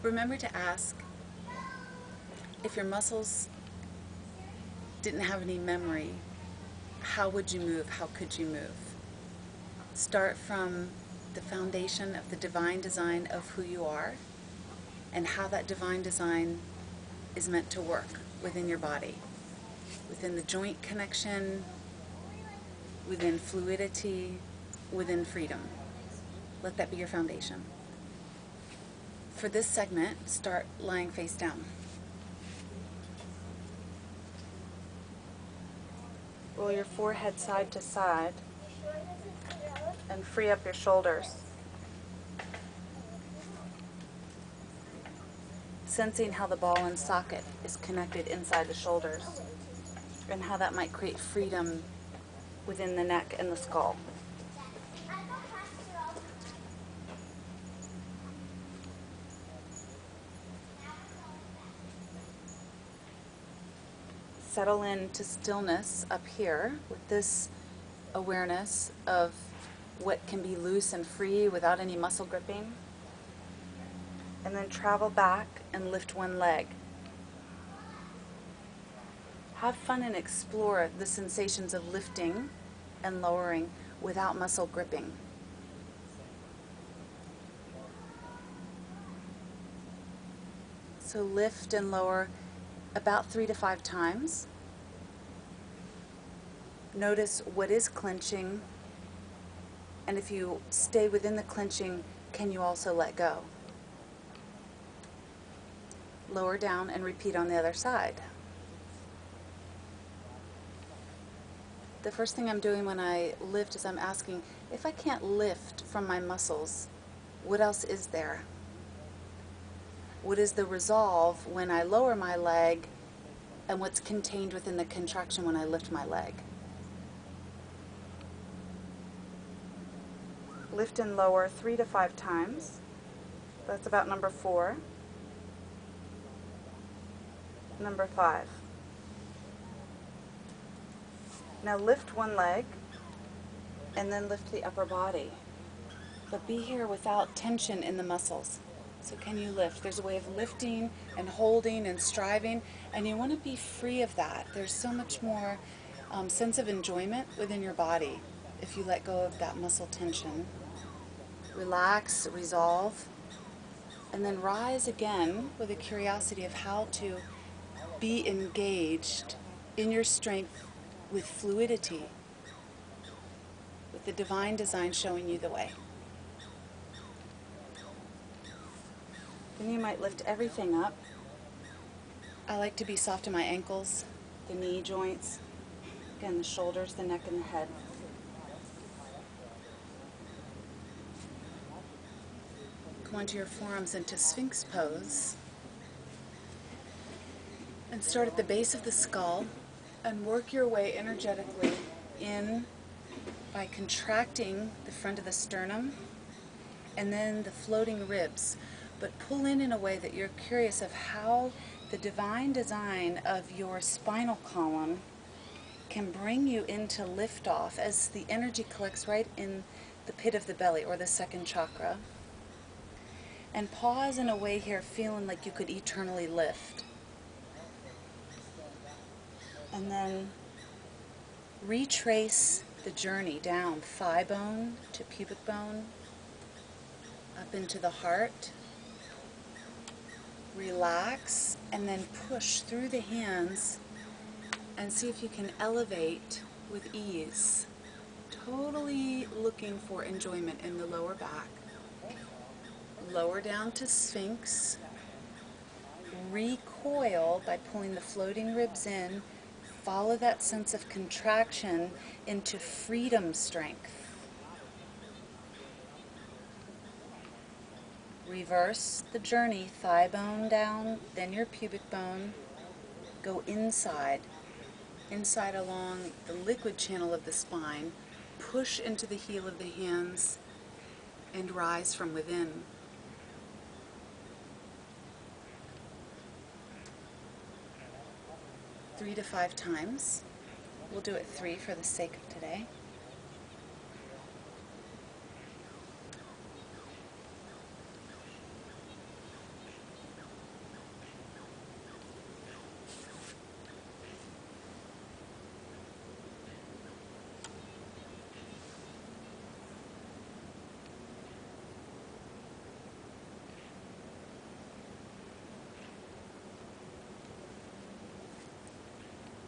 Remember to ask, if your muscles didn't have any memory, how would you move? How could you move? Start from the foundation of the divine design of who you are and how that divine design is meant to work within your body, within the joint connection, within fluidity, within freedom. Let that be your foundation. For this segment, start lying face down. Roll your forehead side to side and free up your shoulders. Sensing how the ball and socket is connected inside the shoulders and how that might create freedom within the neck and the skull. Settle into stillness up here with this awareness of what can be loose and free without any muscle gripping. And then travel back and lift one leg. Have fun and explore the sensations of lifting and lowering without muscle gripping. So lift and lower about 3 to 5 times. Notice what is clenching, and if you stay within the clenching, can you also let go? Lower down and repeat on the other side. The first thing I'm doing when I lift is I'm asking, if I can't lift from my muscles, what else is there? What is the resolve when I lower my leg, and what's contained within the contraction when I lift my leg? Lift and lower 3 to 5 times. That's about number 4. Number 5. Now lift one leg and then lift the upper body. But be here without tension in the muscles. So can you lift? There's a way of lifting and holding and striving, and you want to be free of that. There's so much more sense of enjoyment within your body if you let go of that muscle tension. Relax, resolve, and then rise again with a curiosity of how to be engaged in your strength with fluidity, with the divine design showing you the way. Then you might lift everything up. I like to be soft in my ankles, the knee joints, again the shoulders, the neck, and the head. Come onto your forearms into Sphinx pose. And start at the base of the skull and work your way energetically in by contracting the front of the sternum and then the floating ribs. But pull in a way that you're curious of how the divine design of your spinal column can bring you into liftoff as the energy collects right in the pit of the belly, or the second chakra. And pause in a way here, feeling like you could eternally lift. And then retrace the journey down thigh bone to pubic bone, up into the heart. Relax, and then push through the hands and see if you can elevate with ease. Totally looking for enjoyment in the lower back. Lower down to Sphinx. Recoil by pulling the floating ribs in. Follow that sense of contraction into freedom strength. Reverse the journey, thigh bone down, then your pubic bone. Go inside along the liquid channel of the spine. Push into the heel of the hands and rise from within. Three to 5 times. We'll do it 3 for the sake of today.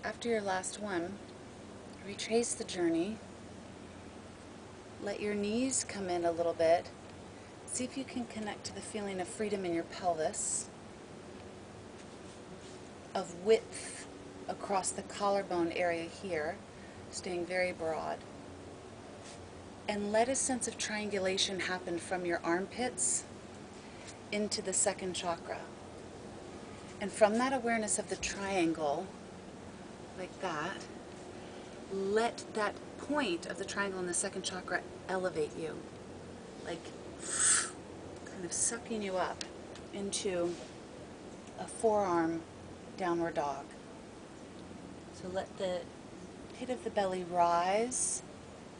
After your last one, retrace the journey. Let your knees come in a little bit. See if you can connect to the feeling of freedom in your pelvis, of width across the collarbone area here, staying very broad. And let a sense of triangulation happen from your armpits into the second chakra. And from that awareness of the triangle, like that, let that point of the triangle in the second chakra elevate you, like kind of sucking you up into a forearm downward dog. So let the pit of the belly rise.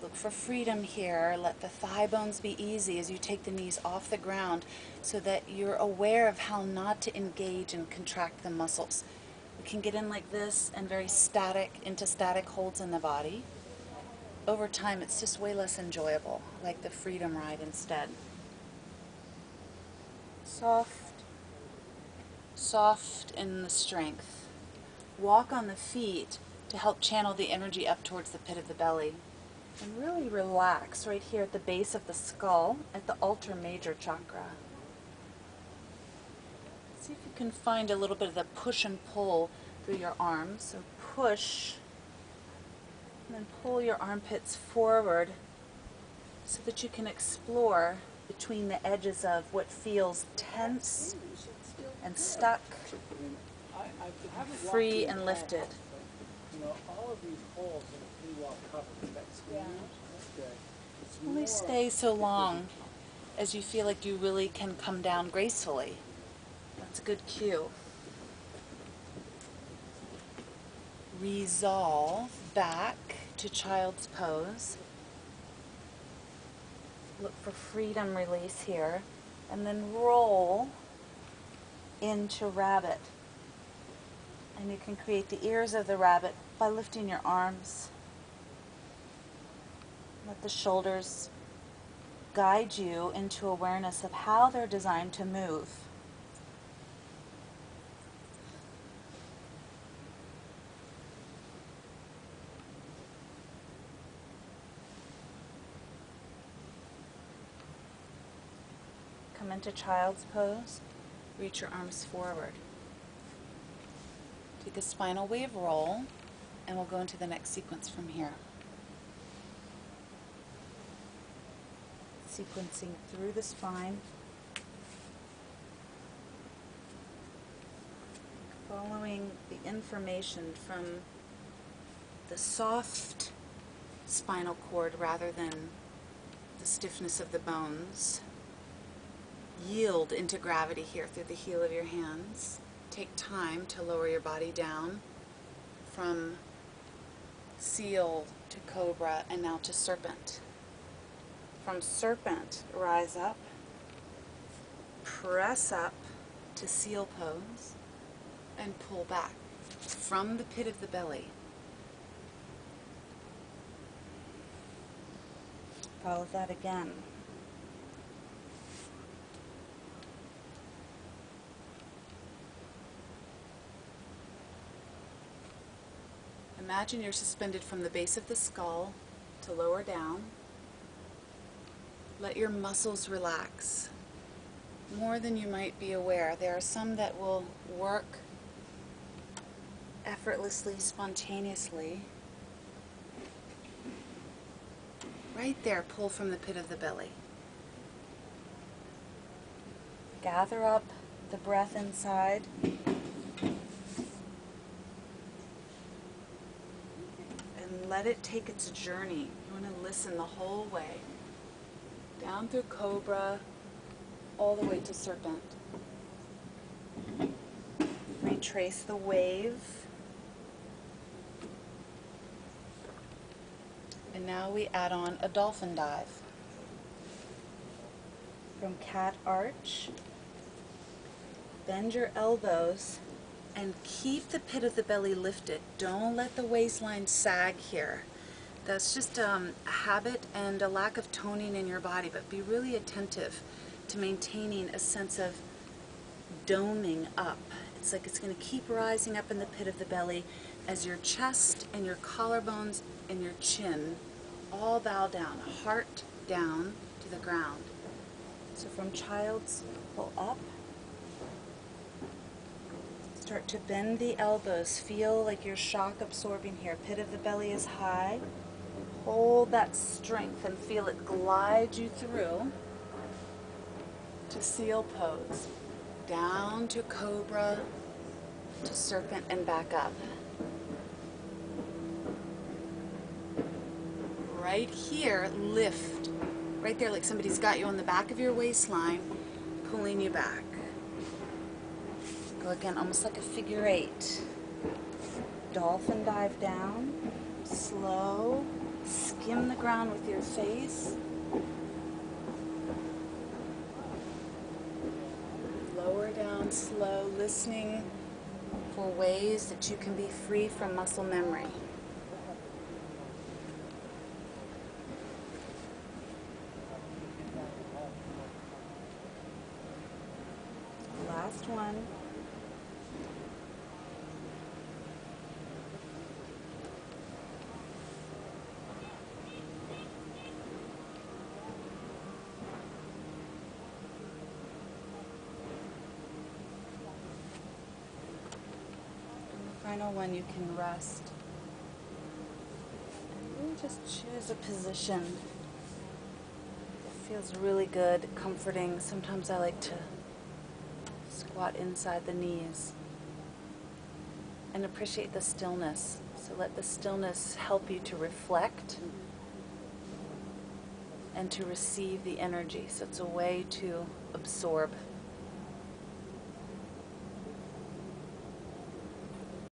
Look for freedom here. Let the thigh bones be easy as you take the knees off the ground so that you're aware of how not to engage and contract the muscles. We can get in like this and very static, into static holds in the body. Over time, it's just way less enjoyable, like the freedom ride instead. Soft, soft in the strength. Walk on the feet to help channel the energy up towards the pit of the belly. And really relax right here at the base of the skull, at the altar major chakra. See if you can find a little bit of the push and pull through your arms. So push, and then pull your armpits forward so that you can explore between the edges of what feels tense and stuck, free and lifted. All of these holes in a pretty well covered. Only stay so long as you feel like you really can come down gracefully. That's a good cue. Resolve back to child's pose. Look for freedom release here. And then roll into rabbit. And you can create the ears of the rabbit by lifting your arms. Let the shoulders guide you into awareness of how they're designed to move. Come into child's pose. Reach your arms forward. Take a spinal wave roll, and we'll go into the next sequence from here. Sequencing through the spine. Following the information from the soft spinal cord rather than the stiffness of the bones. Yield into gravity here through the heel of your hands. Take time to lower your body down from seal to cobra and now to serpent. From serpent, rise up, press up to seal pose, and pull back from the pit of the belly. Follow that again. Imagine you're suspended from the base of the skull to lower down. Let your muscles relax more than you might be aware. There are some that will work effortlessly, spontaneously. Right there, pull from the pit of the belly. Gather up the breath inside. And let it take its journey. You want to listen the whole way. Down through cobra, all the way to serpent. Retrace the wave. And now we add on a dolphin dive. From cat arch, bend your elbows and keep the pit of the belly lifted. Don't let the waistline sag here. That's just a habit and a lack of toning in your body, but be really attentive to maintaining a sense of doming up. It's like it's going to keep rising up in the pit of the belly, as your chest and your collarbones and your chin all bow down, heart down to the ground. So from child's, pull up. Start to bend the elbows. Feel like your shock absorbing here. Pit of the belly is high. Hold that strength and feel it glide you through to seal pose. Down to cobra, to serpent, and back up. Right here, lift. Right there, like somebody's got you on the back of your waistline, pulling you back. Go again, almost like a figure 8. Dolphin dive down. Slow. Skim the ground with your face. Lower down, slow, listening for ways that you can be free from muscle memory. Last one. Final one, you can rest. And really just choose a position. It feels really good, comforting. Sometimes I like to squat inside the knees and appreciate the stillness. So let the stillness help you to reflect and to receive the energy. So it's a way to absorb.